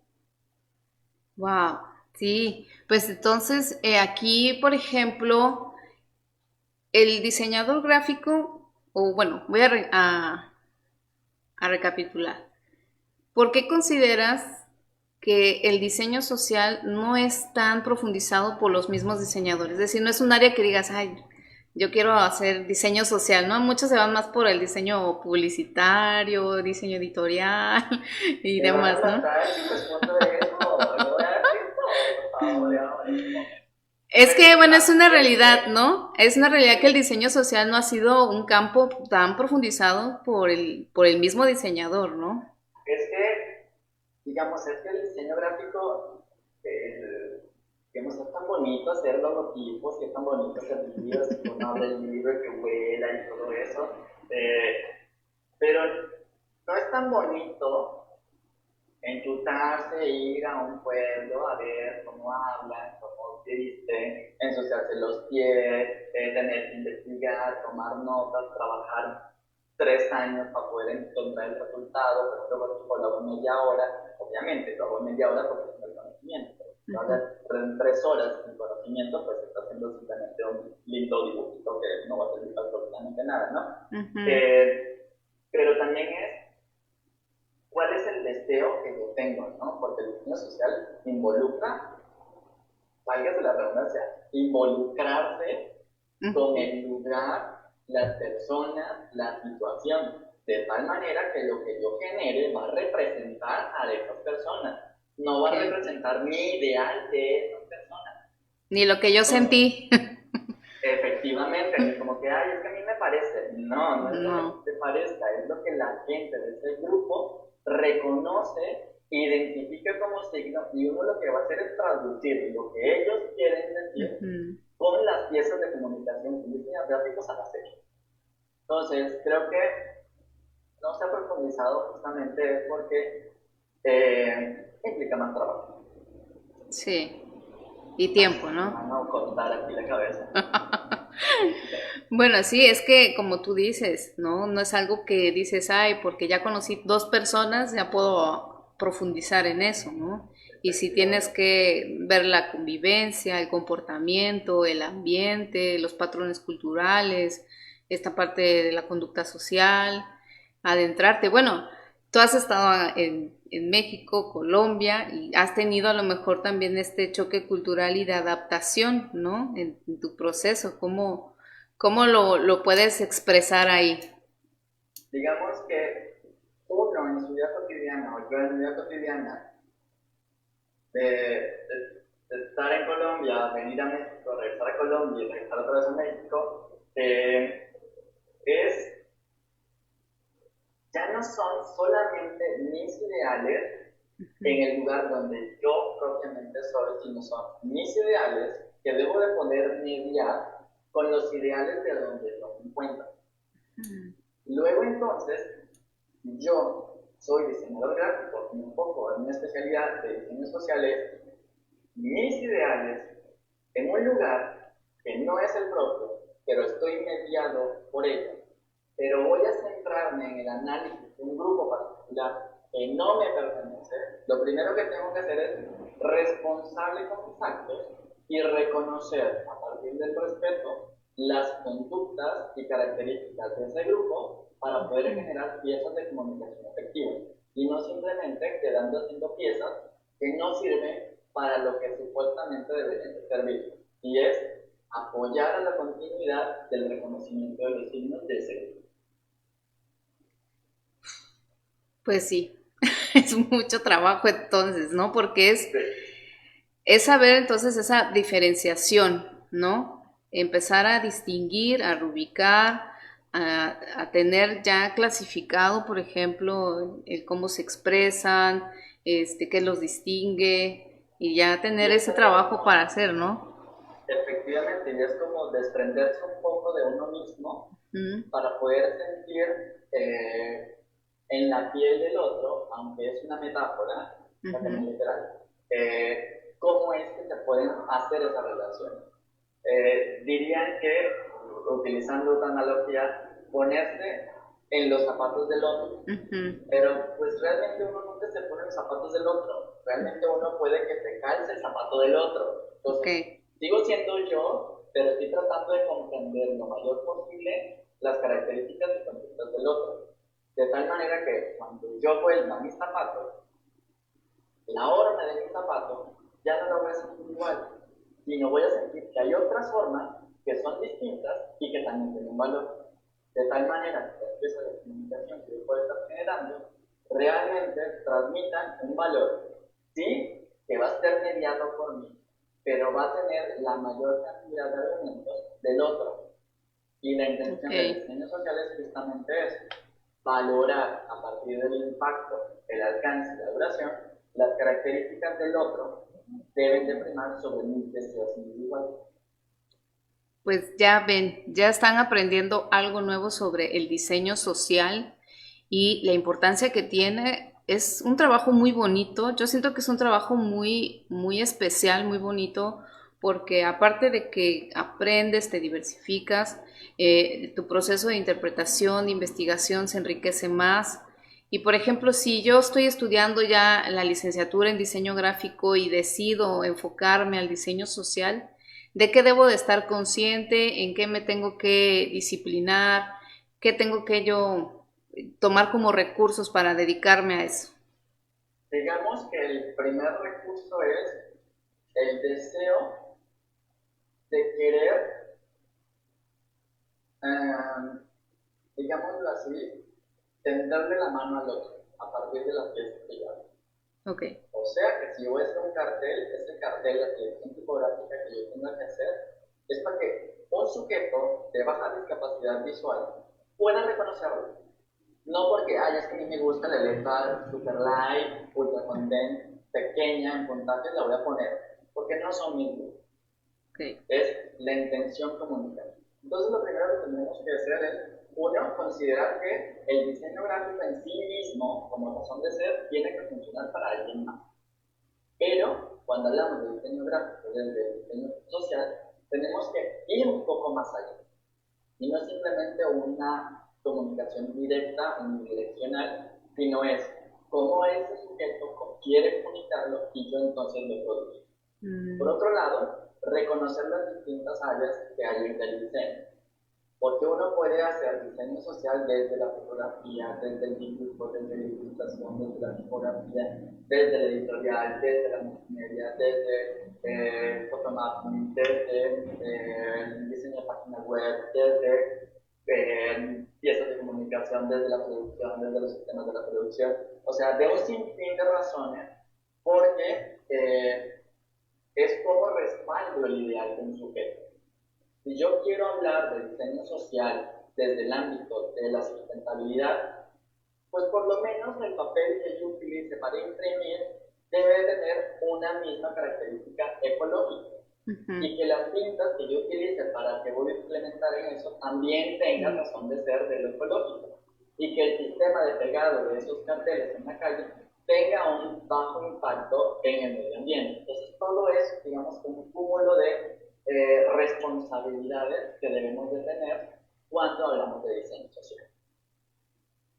Wow. Sí, pues entonces aquí, por ejemplo, el diseñador gráfico, o bueno, voy a recapitular. ¿Por qué consideras que el diseño social no es tan profundizado por los mismos diseñadores? Es decir, no es un área que digas, ay, yo quiero hacer diseño social, ¿no? Muchos se van más por el diseño publicitario, diseño editorial y Me vas demás, a ¿no? matar si respondo eso. No voy a dar tiempo, por favor, en este momento. Es Pues que, bueno, es mira, una realidad, ¿no? Es una realidad que el diseño social no ha sido un campo tan profundizado por el mismo diseñador, ¿no? es que, digamos, es que el diseño gráfico, el, digamos, es tan bonito hacer logotipos, y es tan bonito hacer libros, que uno abre el libro y que huela y todo eso, eh, pero no es tan bonito enchutarse, ir a un pueblo a ver cómo hablan, cómo visten, ensuciarse los pies, tener que investigar, tomar notas, trabajar 3 años para poder encontrar el resultado, pero luego lo hago en media hora, obviamente lo hago en media hora porque tengo el conocimiento. Si lo hago en 3 horas sin conocimiento, pues está haciendo simplemente un lindo dibujito que no va a servir para absolutamente nada, ¿no? Uh -huh. Pero también es cuál es el deseo que yo tengo, ¿no? Porque el diseño social involucra, válgase la redundancia, involucrarse Uh con -huh. el lugar, las personas, la situación, de tal manera que lo que yo genere va a representar a esas personas, no va a Okay. representar mi ideal de esas personas. Ni lo que yo Entonces, sentí. efectivamente, ni como que, ay, es que a mí me parece. No, no es lo que No. te parezca, es lo que la gente de ese grupo reconoce, identifica como signo, y uno lo que va a hacer es traducir lo que ellos quieren Uh decir -huh. con las piezas de comunicación y diseños gráficos al hacer. Entonces, creo que no se ha profundizado justamente porque implica más trabajo. Sí. Y Ay, tiempo, me ¿no? van a cortar aquí la cabeza. Bueno, sí, es que como tú dices, ¿no? No es algo que dices, ay, porque ya conocí dos personas, ya puedo profundizar en eso, ¿no? Y si tienes Efectivamente. que ver la convivencia, el comportamiento, el ambiente, los patrones culturales, esta parte de la conducta social, adentrarte. Bueno, tú has estado en México, Colombia, y has tenido a lo mejor también este choque cultural y de adaptación, ¿no? En tu proceso, ¿cómo lo puedes expresar ahí? Digamos que uno en su vida cotidiana o yo en mi vida cotidiana de estar en Colombia, venir a México, regresar a Colombia y regresar otra vez a México, es ya no son solamente mis ideales en el lugar donde yo propiamente soy, sino son mis ideales que debo de poder mediar con los ideales de donde yo me encuentro. Luego entonces, yo soy diseñador gráfico y un poco en una especialidad de diseños sociales, mis ideales en un lugar que no es el propio, pero estoy mediado por ello, pero voy a centrarme en el análisis de un grupo particular que no me pertenece, lo primero que tengo que hacer es responsable con mis actos y reconocer a partir del respeto las conductas y características de ese grupo para poder generar piezas de comunicación efectivas y no simplemente quedando haciendo piezas que no sirven para lo que supuestamente deberían de servir, y es apoyar a la continuidad del reconocimiento de los signos de ese grupo. Pues sí, es mucho trabajo entonces, ¿no? Porque Sí. es saber entonces esa diferenciación, ¿no? Empezar a distinguir, a rubricar, a tener ya clasificado, por ejemplo, el cómo se expresan, qué los distingue, y ya Y tener es ese trabajo para como, hacer, ¿no? efectivamente, y es como desprenderse un poco de uno mismo Mm, para poder sentir en la piel del otro, aunque es una metáfora, no ujú, también literal, cómo es que se pueden hacer esas relaciones. Dirían que, utilizando otra analogía, ponerse en los zapatos del otro. Ujú. Pero pues realmente uno nunca se pone en los zapatos del otro. Realmente uno puede que te calce el zapato del otro. Ok, Entonces, sigo siendo yo, pero estoy tratando de comprender lo mayor posible las características y conductas del otro. De tal manera que cuando yo vuelva mis zapatos, la horma de mi zapato ya no lo voy a sentir igual, sino voy a sentir que hay otras formas que son distintas y que también tienen un valor. De tal manera que esa de comunicación que yo puedo estar generando realmente transmitan un valor. Sí, que va a ser mediado por mí, pero va a tener la mayor cantidad de elementos del otro. Y la intención del ok. diseño social es justamente eso, valorar a partir del impacto, el alcance y la duración, las características del otro deben de primar sobre mis deseos individuales. Pues ya ven, ya están aprendiendo algo nuevo sobre el diseño social y la importancia que tiene. Es un trabajo muy bonito. Yo siento que es un trabajo muy, muy especial, muy bonito, porque aparte de que aprendes, te diversificas, tu proceso de interpretación, de investigación se enriquece más. Y por ejemplo, si yo estoy estudiando ya la licenciatura en diseño gráfico y decido enfocarme al diseño social, ¿de qué debo de estar consciente? ¿En qué me tengo que disciplinar? ¿Qué tengo que yo tomar como recursos para dedicarme a eso? Digamos que el primer recurso es el deseo de querer, eh, digámoslo así, tenderle la mano al otro a partir de las piezas que yo hago. Ok. O sea que si yo voy a hacer un cartel, ese cartel, la selección tipográfica que yo tenga que hacer, es para que un sujeto de baja discapacidad visual pueda reconocerlo. No porque, ay, es que a mí me gusta la letra super light, ultra content, pequeña, en puntajes, la voy a poner, porque no son mis gustos. Ok. Es la intención comunicativa. Entonces, lo primero que tenemos que hacer es, uno, considerar que el diseño gráfico en sí mismo, como razón de ser, tiene que funcionar para alguien más. Pero, cuando hablamos de diseño gráfico desde el diseño social, tenemos que ir un poco más allá. Y no es simplemente una comunicación directa, unidireccional, sino es cómo ese sujeto quiere comunicarlo y yo entonces lo produzco. Por Mm, otro lado, reconocer las distintas áreas que hay en el diseño. Porque uno puede hacer diseño social desde la fotografía, desde el dibujo, desde la ilustración, desde la tipografía, desde la editorial, desde la multimedia, desde photomapping, desde el diseño de página web, desde piezas de comunicación, desde la producción, desde los sistemas de la producción. O sea, de un sinfín de razones, porque es como respaldo el ideal de un sujeto. Si yo quiero hablar de diseño social desde el ámbito de la sustentabilidad, pues por lo menos el papel que yo utilice para imprimir debe tener una misma característica ecológica. ujú. Y que las tintas que yo utilice para que voy a implementar en eso también tengan razón de ser de lo ecológico. Y que el sistema de pegado de esos carteles en la calle tenga un bajo impacto en el medio ambiente. Entonces todo es, digamos, un cúmulo de responsabilidades que debemos de tener cuando hablamos de diseño social.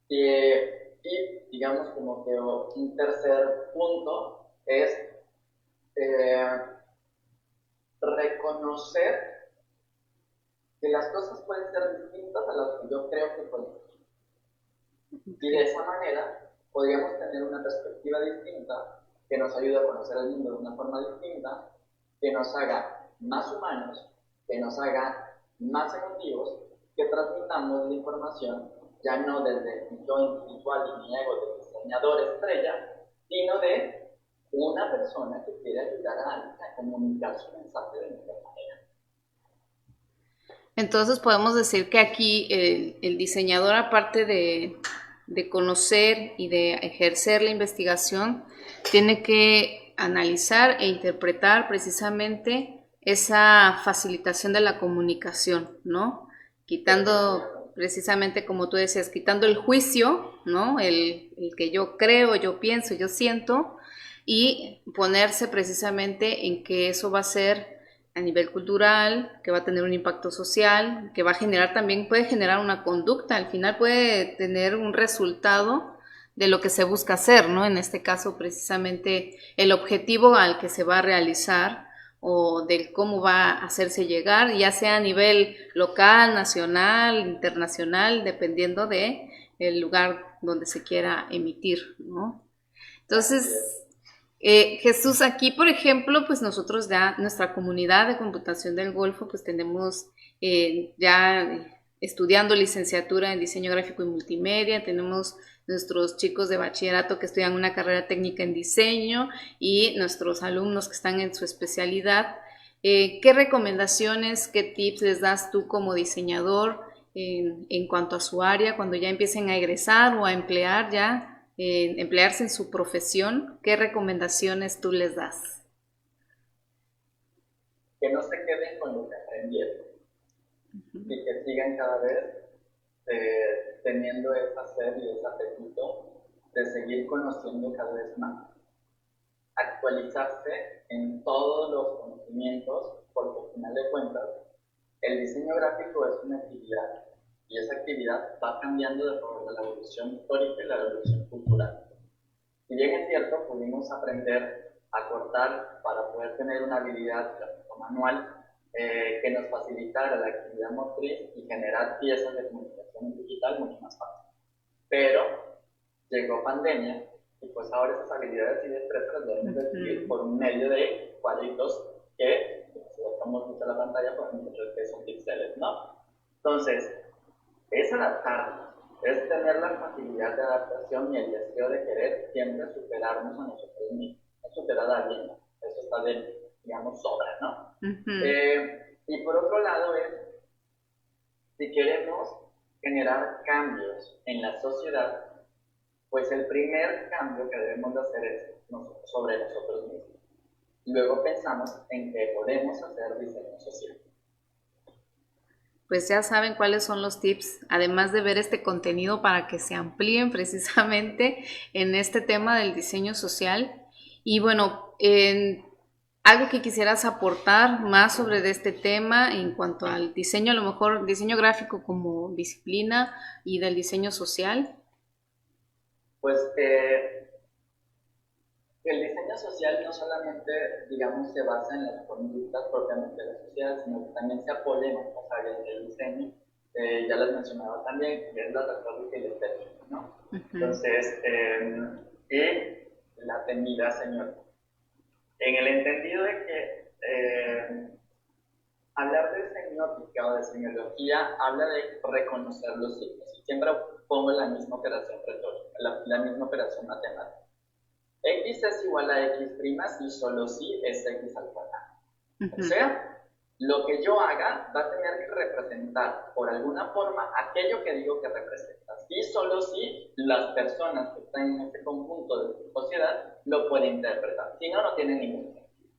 Y digamos como que un tercer punto es eh, reconocer que las cosas pueden ser distintas a las que yo creo que pueden ser. Y de esa manera podríamos tener una perspectiva distinta que nos ayude a conocer el mundo de una forma distinta, que nos haga más humanos, que nos haga más emotivos, que transmitamos la información ya no desde mi yo individual y mi ego de diseñador estrella, sino de una persona que quiere ayudar a alguien a comunicar su mensaje de mejor manera. Entonces podemos decir que aquí el diseñador, aparte de conocer y de ejercer la investigación, tiene que analizar e interpretar precisamente esa facilitación de la comunicación, ¿no? Quitando precisamente, como tú decías, quitando el juicio, ¿no? El que yo creo, yo pienso, yo siento, y ponerse precisamente en que eso va a ser a nivel cultural, que va a tener un impacto social, que va a generar también, puede generar una conducta, al final puede tener un resultado de lo que se busca hacer, ¿no? En este caso, precisamente el objetivo al que se va a realizar o del cómo va a hacerse llegar, ya sea a nivel local, nacional, internacional, dependiendo de el lugar donde se quiera emitir, ¿no? Entonces, Jesús, aquí, por ejemplo, pues nosotros ya, nuestra comunidad de computación del Golfo, pues tenemos ya estudiando licenciatura en diseño gráfico y multimedia, tenemos nuestros chicos de bachillerato que estudian una carrera técnica en diseño y nuestros alumnos que están en su especialidad. ¿Qué recomendaciones, qué tips les das tú como diseñador en cuanto a su área cuando ya empiecen a egresar o a emplear ya, emplearse en su profesión? ¿Qué recomendaciones tú les das? Que no se queden con lo que aprendieron y que sigan cada vez teniendo esa sed y ese apetito de seguir conociendo cada vez más. Actualizarse en todos los conocimientos, porque al final de cuentas, el diseño gráfico es una actividad y esa actividad va cambiando de acuerdo a la evolución histórica y la evolución cultural. Si bien es cierto, pudimos aprender a cortar para poder tener una habilidad manual que nos facilitara la actividad motriz y generar piezas de comunicación digital mucho más fácil. Pero llegó pandemia y pues ahora esas habilidades y destrezas las debemos adquirir por medio de cuadritos que, si estamos viendo la pantalla, podemos ver que son píxeles, ¿no? Entonces, es adaptarnos, es tener la facilidad de adaptación y el deseo de querer siempre superarnos a nosotros mismos, no superar a alguien, eso está de, digamos, sobra, ¿no? Y por otro lado es, si queremos generar cambios en la sociedad, pues el primer cambio que debemos de hacer es sobre nosotros mismos. Luego pensamos en que podemos hacer diseño social. Pues ya saben cuáles son los tips, además de ver este contenido para que se amplíen precisamente en este tema del diseño social. Y bueno, algo que quisieras aportar más sobre este tema en cuanto al diseño, a lo mejor diseño gráfico como disciplina y del diseño social. Pues el diseño social no solamente, digamos, se basa en las conductas propiamente de la sociedad, sino que también se apoya en otras áreas del diseño. Ya les mencionaba también, que es la retórica y la estética, ¿no? Entonces, y la temida señora. En el entendido de que hablar de semiótica o de semiología habla de reconocer los signos. Y siempre pongo la misma operación retórica, la misma operación matemática. X es igual a X' si solo si es X al cuadrado. O sea, lo que yo haga va a tener que representar por alguna forma aquello que digo que representa. Si solo si las personas que están en este conjunto de sociedad lo pueden interpretar. Si no, no tiene ningún sentido.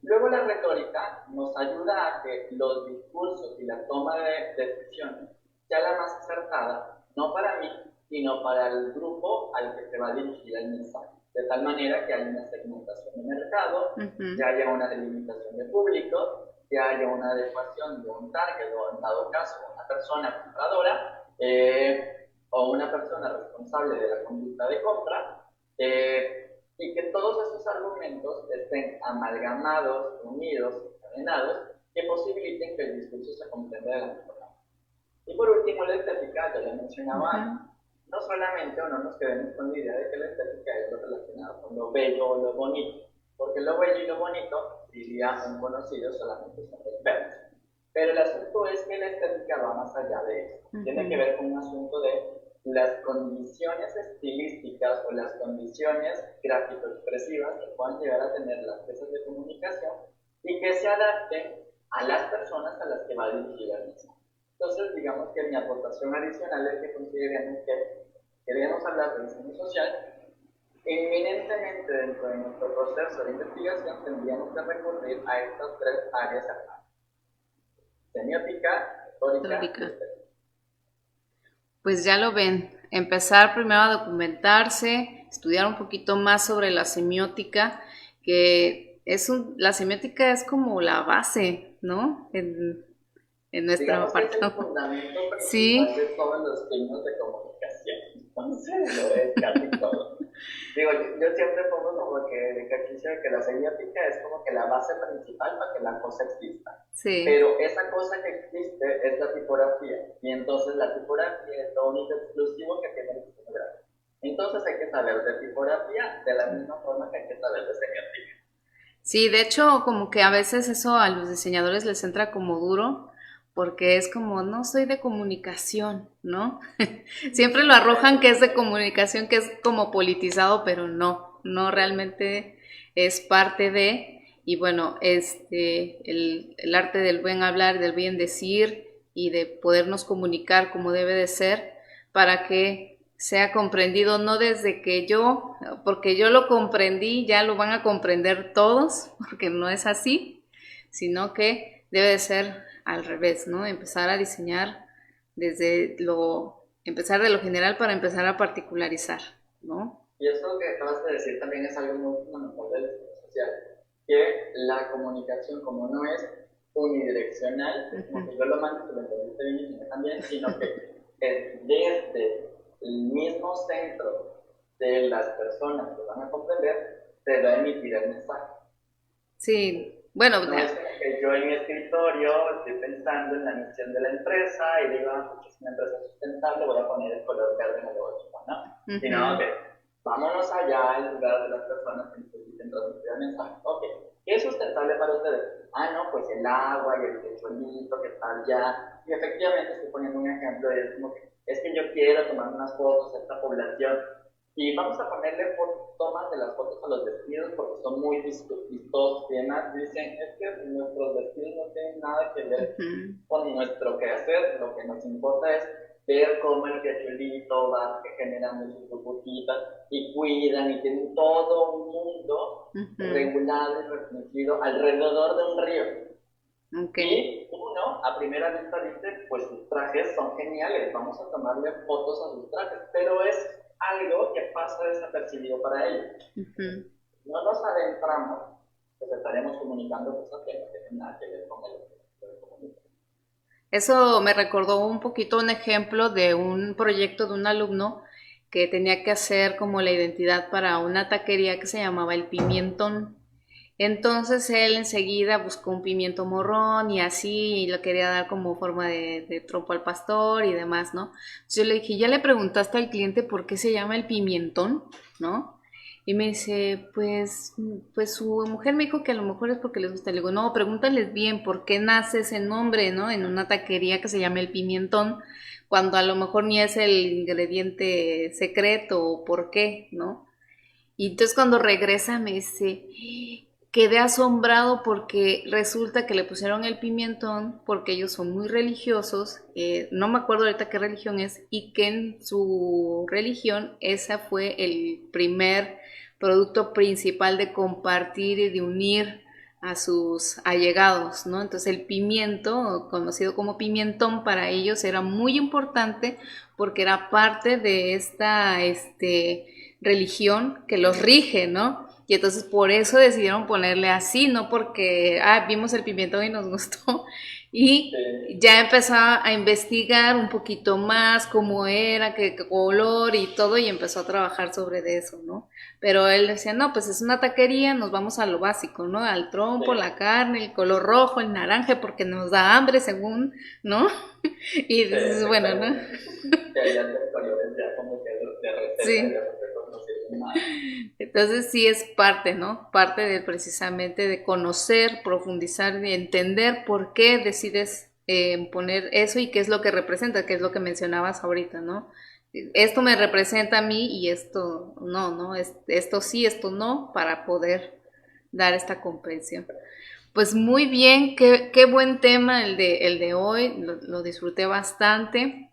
Luego la retórica nos ayuda a que los discursos y la toma de decisiones sea la más acertada, no para mí, sino para el grupo al que se va a dirigir el mensaje. De tal manera que haya una segmentación de mercado, que haya una delimitación de público, que haya una adecuación de un target o en dado caso una persona compradora o una persona responsable de la conducta de compra, y que todos esos argumentos estén amalgamados, unidos, encadenados, que posibiliten que el discurso se comprenda de la mejor manera. Y por último, la estética, ya la mencionaba antes. No solamente o no nos quedemos con la idea de que la estética es lo relacionado con lo bello o lo bonito, porque lo bello y lo bonito, diría un conocido, solamente son los verbos. Pero el asunto es que la estética va más allá de eso. Tiene que ver con un asunto de las condiciones estilísticas o las condiciones gráfico-expresivas que puedan llegar a tener las piezas de comunicación y que se adapten a las personas a las que va a dirigir el mismo. Entonces, digamos que mi aportación adicional es que consideremos que queremos hablar de diseño social, eminentemente dentro de nuestro proceso de investigación tendríamos que recurrir a estas tres áreas acá: semiótica, retórica y estética. Pues ya lo ven, empezar primero a documentarse, estudiar un poquito más sobre la semiótica, que la semiótica es como la base, ¿no? En nuestra Digamos que es parte. el fundamento Sí, principal de todos los signos de comunicación. Entonces, lo es casi todo. Digo, yo siempre pongo como que el ejercicio de que la semiótica es como que la base principal para que la cosa exista. sí. Pero esa cosa que existe es la tipografía. Y entonces la tipografía es lo único exclusivo que tiene el diseño gráfico. Entonces hay que saber de tipografía de la misma forma que hay que saber de semiótica. Sí, de hecho, como que a veces eso a los diseñadores les entra como duro, porque es como, no soy de comunicación, ¿no? Siempre lo arrojan que es de comunicación, que es como politizado, pero no, no realmente es parte de, y bueno, el arte del buen hablar, del bien decir y de podernos comunicar como debe de ser para que sea comprendido no desde que yo, porque yo lo comprendí, ya lo van a comprender todos, porque no es así, sino que debe de ser al revés, ¿no? Empezar a diseñar empezar de lo general para empezar a particularizar, ¿no? Y eso que acabas de decir también es algo muy fundamental del diseño social, que la comunicación como no es unidireccional, como que yo lo mando, tú lo entendiste bien y yo también, sino que es desde el mismo centro de las personas que van a comprender, se va a emitir el mensaje. Sí, bueno, No es como que yo en mi escritorio estoy pensando en la misión de la empresa y digo, porque es una empresa sustentable, voy a poner el color verde en el logotipo, ¿no? Sino que vámonos allá al lugar de las personas que necesiten transmitir el mensaje. Ok, ¿qué es sustentable para ustedes? Ah, no, pues el agua y el techuelito que está allá. Y efectivamente estoy poniendo un ejemplo de como que es que yo quiero tomar unas fotos a esta población y vamos a ponerle tomas de las fotos a los vestidos porque son muy vistosos y demás. Dicen, es que nuestros vestidos no tienen nada que ver con nuestro quehacer. Lo que nos importa es ver cómo el techuelito va generando sus burbujitas y cuidan y tienen todo un mundo regulado y restringido alrededor de un río. Y uno, a primera vista, dice, pues sus trajes son geniales, vamos a tomarle fotos a sus trajes, pero es algo que pasa desapercibido para ellos. No nos adentramos, pues estaremos comunicando cosas que no tienen nada que ver con el comunicar. Eso me recordó un poquito un ejemplo de un proyecto de un alumno que tenía que hacer como la identidad para una taquería que se llamaba El Pimientón. Entonces él enseguida buscó un pimiento morrón y así, y lo quería dar como forma de trompo al pastor y demás, ¿no? Entonces yo le dije, ¿ya le preguntaste al cliente por qué se llama el pimentón? ¿No? Y me dice, pues su mujer me dijo que a lo mejor es porque les gusta. Le digo, no, pregúntales bien por qué nace ese nombre, ¿no? En una taquería que se llama el pimentón, cuando a lo mejor ni es el ingrediente secreto o por qué, ¿no? Y entonces cuando regresa me dice, quedé asombrado porque resulta que le pusieron el pimentón porque ellos son muy religiosos, no me acuerdo ahorita qué religión es, y que en su religión ese fue el primer producto principal de compartir y de unir a sus allegados, ¿no? Entonces el pimiento, conocido como pimentón, para ellos era muy importante porque era parte de esta, religión que los rige, ¿no? Y entonces por eso decidieron ponerle así, no porque vimos el pimiento y nos gustó. Y ya empezó a investigar un poquito más cómo era, qué color y todo, y empezó a trabajar sobre eso, ¿no? Pero él decía, no, pues es una taquería, nos vamos a lo básico, ¿no? Al trompo, la carne, el color rojo, el naranja, porque nos da hambre según, ¿no? Y dices, bueno, ¿no? Sí. Entonces sí es parte, ¿no? Parte de precisamente de conocer, profundizar, de entender por qué decides poner eso y qué es lo que representa, qué es lo que mencionabas ahorita, ¿no? Esto me representa a mí y esto no, ¿no? Esto sí, esto no, para poder dar esta comprensión. Pues muy bien, qué buen tema el de hoy, lo disfruté bastante.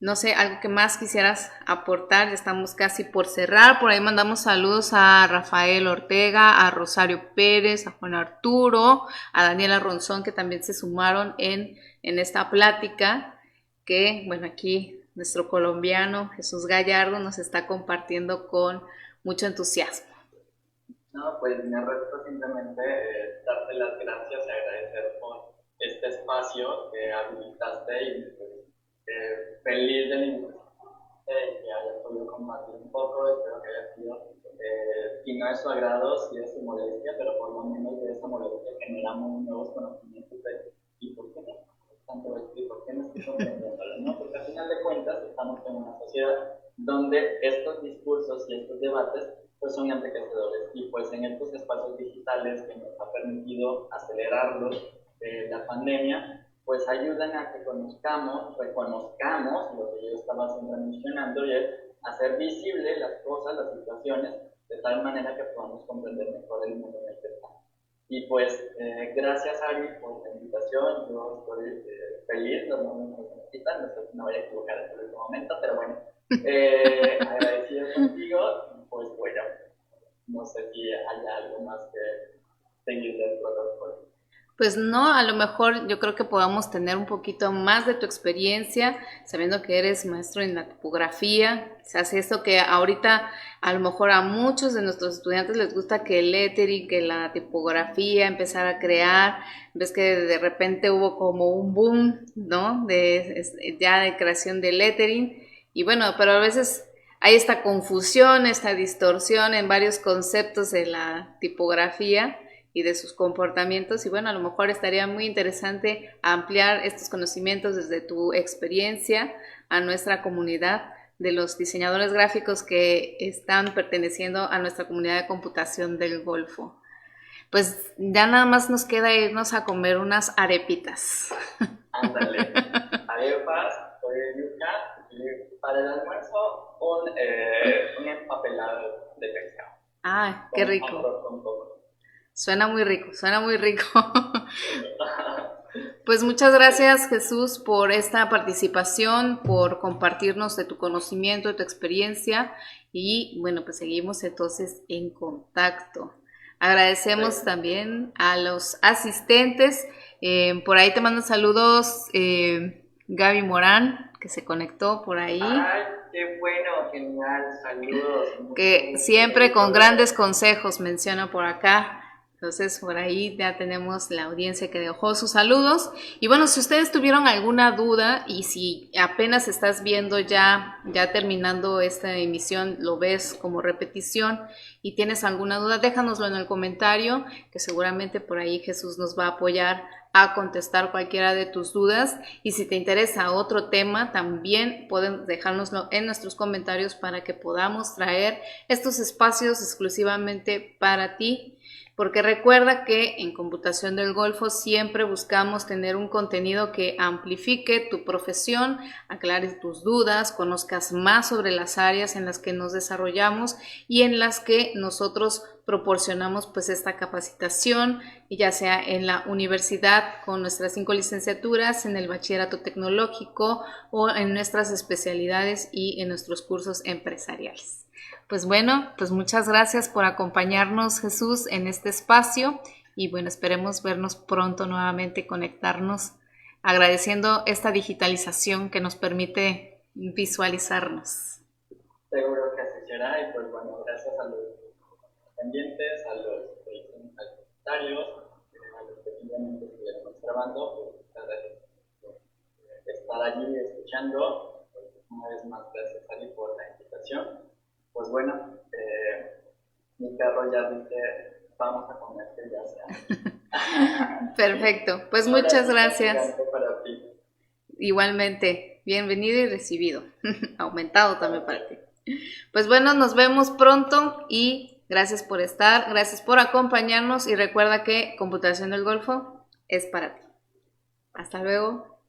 No sé, algo que más quisieras aportar, estamos casi por cerrar, por ahí mandamos saludos a Rafael Ortega, a Rosario Pérez, a Juan Arturo, a Daniela Ronzón, que también se sumaron en esta plática, que bueno, aquí nuestro colombiano Jesús Gallardo nos está compartiendo con mucho entusiasmo. No, pues me resta simplemente darte las gracias y agradecer por este espacio que habilitaste y pues, feliz del inicio que hayas podido compartir un poco, espero que haya sido, si no es su agrado, si es su molestia, pero por lo menos de esa molestia generamos nuevos conocimientos de ¿y por qué no? Tanto esto y por qué no estoy comprendiéndolo, ¿no? Porque al final de cuentas estamos en una sociedad donde estos discursos y estos debates pues son enriquecedores y pues en estos espacios digitales que nos ha permitido acelerarlos la pandemia pues ayudan a que conozcamos, reconozcamos lo que yo estaba siempre mencionando y es hacer visible las cosas, las situaciones de tal manera que podamos comprender mejor el mundo en el que estamos. Y pues gracias Ari por la invitación, yo estoy feliz, los momentos que me quitan, no sé si me voy a equivocar en este momento, pero bueno, agradecido contigo, pues bueno, no sé si hay algo más que seguir del protocolo. Pues no, a lo mejor yo creo que podamos tener un poquito más de tu experiencia, sabiendo que eres maestro en la tipografía, se hace esto que ahorita a lo mejor a muchos de nuestros estudiantes les gusta que el lettering, que la tipografía, empezar a crear, ves que de repente hubo como un boom, ¿no? Ya de creación de lettering, y bueno, pero a veces hay esta confusión, esta distorsión en varios conceptos de la tipografía y de sus comportamientos, y bueno, a lo mejor estaría muy interesante ampliar estos conocimientos desde tu experiencia a nuestra comunidad de los diseñadores gráficos que están perteneciendo a nuestra comunidad de computación del Golfo. Pues ya nada más nos queda irnos a comer unas arepitas. Ándale, arepas, soy de yuca y para el almuerzo un empapelado de pescado. Ah, qué rico. Arroz con coco. Suena muy rico, suena muy rico. Pues muchas gracias Jesús por esta participación, por compartirnos de tu conocimiento, de tu experiencia y bueno, pues seguimos entonces en contacto. Agradecemos también a los asistentes, por ahí te mando saludos Gaby Morán, que se conectó por ahí. Ay, qué bueno, genial, saludos. Que siempre con grandes consejos menciona por acá. Entonces, por ahí ya tenemos la audiencia que dejó sus saludos. Y bueno, si ustedes tuvieron alguna duda y si apenas estás viendo ya terminando esta emisión, lo ves como repetición y tienes alguna duda, déjanoslo en el comentario, que seguramente por ahí Jesús nos va a apoyar a contestar cualquiera de tus dudas. Y si te interesa otro tema, también pueden dejárnoslo en nuestros comentarios para que podamos traer estos espacios exclusivamente para ti. Porque recuerda que en Computación del Golfo siempre buscamos tener un contenido que amplifique tu profesión, aclare tus dudas, conozcas más sobre las áreas en las que nos desarrollamos y en las que nosotros proporcionamos pues esta capacitación, ya sea en la universidad con nuestras 5 licenciaturas, en el bachillerato tecnológico o en nuestras especialidades y en nuestros cursos empresariales. Pues bueno, pues muchas gracias por acompañarnos Jesús en este espacio y bueno, esperemos vernos pronto nuevamente, conectarnos, agradeciendo esta digitalización que nos permite visualizarnos. Seguro que así será y pues bueno, gracias a los pendientes, a los comentarios, a los que simplemente estuvieron observando, pues muchas gracias por estar allí escuchando. Pues, una vez más, gracias Ari por la invitación. Pues bueno, mi perro ya dice, vamos a comerte ya sea. Perfecto, pues muchas gracias. Para ti. Igualmente, bienvenido y recibido, aumentado también para ti. Pues bueno, nos vemos pronto y gracias por estar, gracias por acompañarnos y recuerda que Computación del Golfo es para ti. Hasta luego.